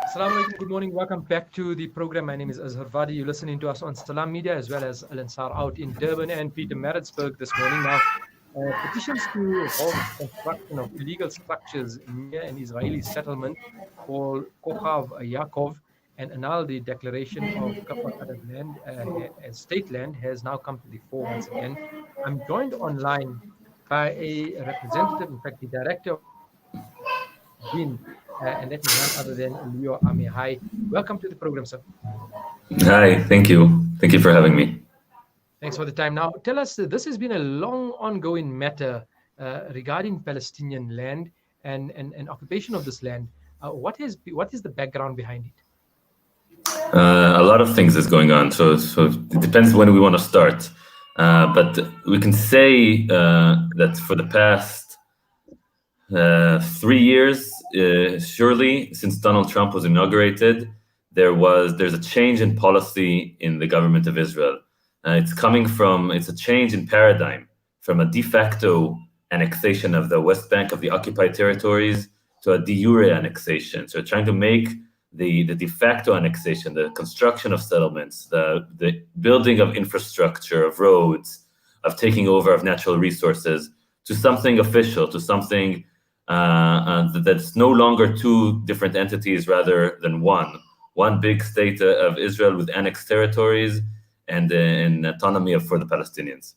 Assalamu alaikum, good morning. Welcome back to the program. My name is Azhar Vadi. You're listening to us on Salam Media as well as Al Ansar out in Durban and Peter Maritzburg this morning. Now, petitions to halt construction of illegal structures near an Israeli settlement called Kochav Yaakov and annul the declaration of Kafar Arab land as state land has now come to the fore once again. I'm joined online by a representative, in fact, the director of Din, and that is none other than Lior Amihai. Welcome to the program, sir. Hi, thank you. Thank you for having me. Thanks for the time. Now, tell us, this has been a long ongoing matter regarding Palestinian land and occupation of this land. What is the background behind it? A lot of things is going on, so it depends when we want to start. But we can say that for the past 3 years, surely since Donald Trump was inaugurated, there's a change in policy in the government of Israel. It's a change in paradigm from a de facto annexation of the West Bank of the occupied territories to a de jure annexation. So trying to make the de facto annexation, the construction of settlements, the building of infrastructure, of roads, of taking over of natural resources, to something official, to something that's no longer two different entities rather than one big state of Israel with annexed territories and an autonomy for the Palestinians.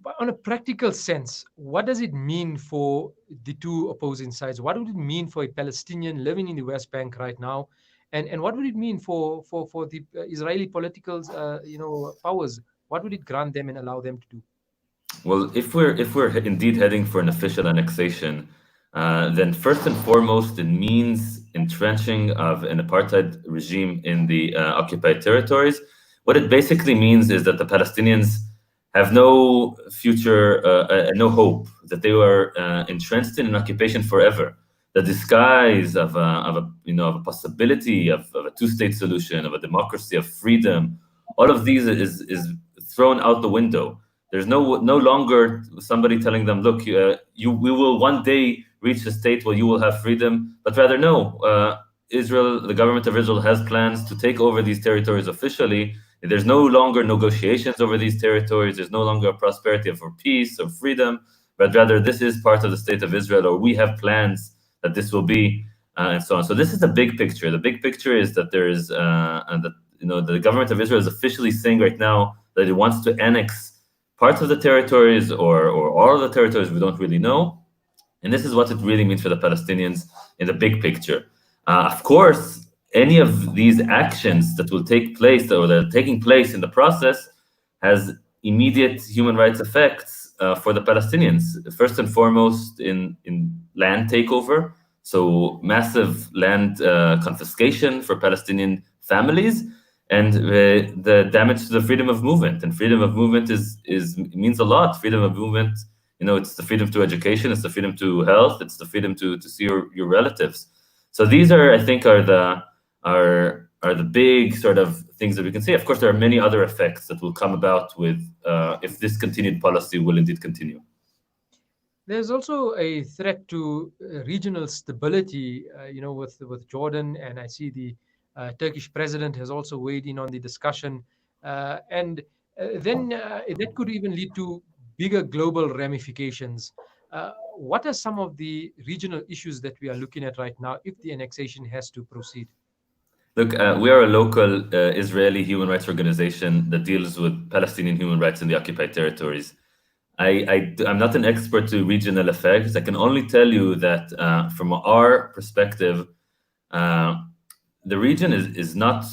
But on a practical sense, what does it mean for the two opposing sides? What would it mean for a Palestinian living in the West Bank right now? And what would it mean for the Israeli political powers? What would it grant them and allow them to do? Well, if we're indeed heading for an official annexation, then first and foremost, it means entrenching of an apartheid regime in the occupied territories. What it basically means is that the Palestinians have no future, no hope, that they were entrenched in an occupation forever. The disguise of a possibility of a two-state solution, of a democracy, of freedom, all of these is thrown out the window. There's no longer somebody telling them, look, we will one day reach a state where you will have freedom, but rather no, Israel, the government of Israel has plans to take over these territories officially. There's no longer negotiations over these territories. There's no longer a prosperity of peace or freedom, but rather this is part of the state of Israel, or we have plans that this will be, and so on. So this is the big picture. The big picture is that there is, the government of Israel is officially saying right now that it wants to annex parts of the territories or all of the territories. We don't really know, and this is what it really means for the Palestinians in the big picture. Of course, any of these actions that will take place or that are taking place in the process has immediate human rights effects for the Palestinians. First and foremost, in land takeover, so massive land confiscation for Palestinian families, and the damage to the freedom of movement. And freedom of movement means a lot. Freedom of movement, it's the freedom to education, it's the freedom to health, it's the freedom to see your relatives. So these are, I think, are the big sort of things that we can see. Of course, there are many other effects that will come about with if this continued policy will indeed continue. There's also a threat to regional stability, with Jordan, and I see the Turkish president has also weighed in on the discussion, and then that could even lead to bigger global ramifications. What are some of the regional issues that we are looking at right now if the annexation has to proceed? Look, we are a local Israeli human rights organization that deals with Palestinian human rights in the occupied territories. I'm not an expert to regional effects. I can only tell you that from our perspective, the region is not,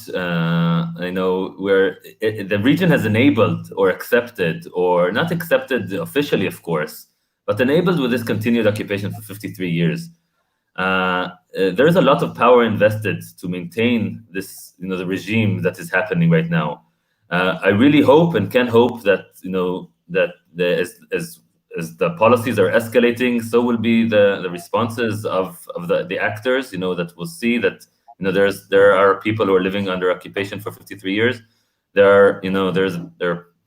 where the region has enabled or accepted, or not accepted officially, of course, but enabled with this continued occupation for 53 years. There is a lot of power invested to maintain this, the regime that is happening right now. I really hope and can hope that, as the policies are escalating, so will be the responses of the actors, that will see that, there are people who are living under occupation for 53 years.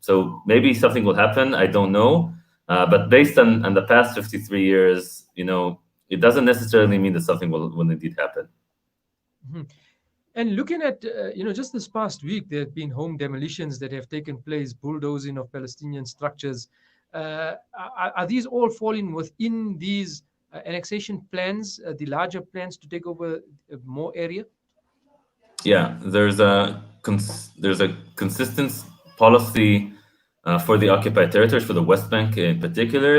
So maybe something will happen. I don't know. But based on the past 53 years, it doesn't necessarily mean that something will indeed happen. Mhm. And looking at, just this past week, there have been home demolitions that have taken place, bulldozing of Palestinian structures. Are these all falling within these annexation plans, the larger plans to take over more area? Yeah, there's a consistent policy for the occupied territories, for the West Bank in particular,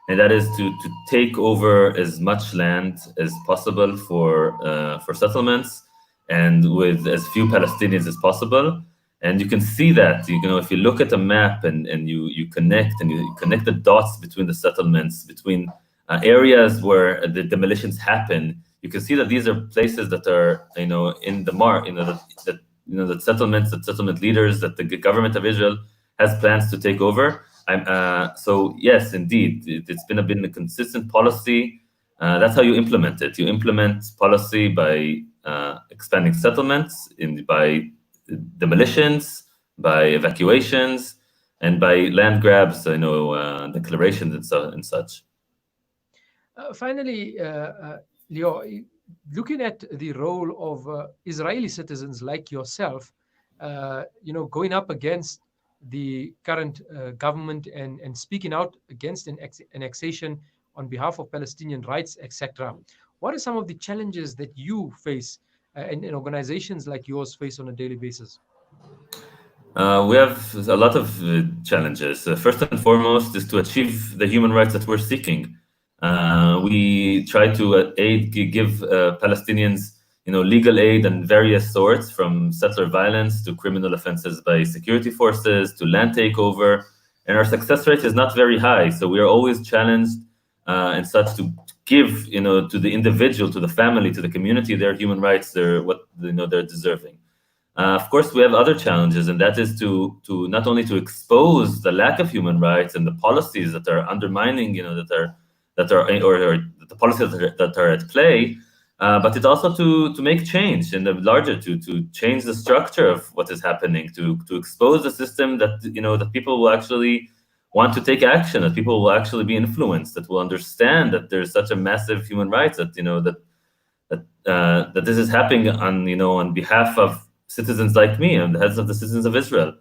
and that is to take over as much land as possible for settlements and with as few Palestinians as possible. And you can see that, if you look at a map and you connect the dots between the settlements, between areas where the demolitions happen, you can see that these are places that are, in the mark, that settlement leaders, that the government of Israel has plans to take over. So yes, indeed, it's been a consistent policy. That's how you implement it. You implement policy by expanding settlements, by demolitions, by evacuations, and by land grabs, declarations and such. Finally, Lior, looking at the role of Israeli citizens like yourself, going up against the current government and speaking out against annexation on behalf of Palestinian rights, etc. What are some of the challenges that you face and organizations like yours face on a daily basis? We have a lot of challenges. First and foremost is to achieve the human rights that we're seeking. We try to give Palestinians, legal aid and various sorts, from settler violence to criminal offenses by security forces to land takeover, and our success rate is not very high. So we are always challenged and such to give, to the individual, to the family, to the community, their human rights, what they're deserving. Of course, we have other challenges, and that is to not only to expose the lack of human rights and the policies that are undermining, or the policies that are at play, but it's also to make change in the larger, to change the structure of what is happening, to expose the system that that people will actually want to take action, that people will actually be influenced, that will understand that there's such a massive human rights, that that this is happening on behalf of citizens like me and the heads of the citizens of Israel.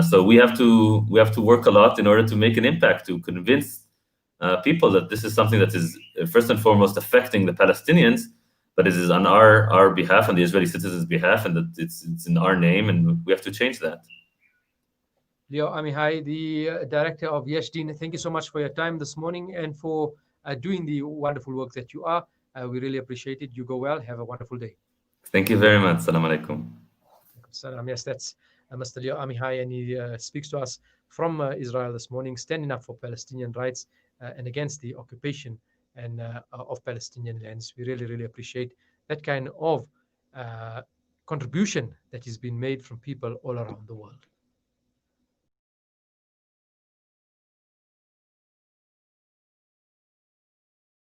So we have to work a lot in order to make an impact, to convince people that this is something that is first and foremost affecting the Palestinians, but it is on our behalf, on the Israeli citizens' behalf, and that it's in our name, and we have to change that. Lior Amihai, the director of Yesh Din, thank you so much for your time this morning and for doing the wonderful work that you are. We really appreciate it. You go well. Have a wonderful day. Thank you very much. Salam alaikum. Salam. Yes, that's Mr. Lior Amihai, and he speaks to us from Israel this morning, standing up for Palestinian rights and against the occupation and of Palestinian lands. We really, really appreciate that kind of contribution that has been made from people all around the world.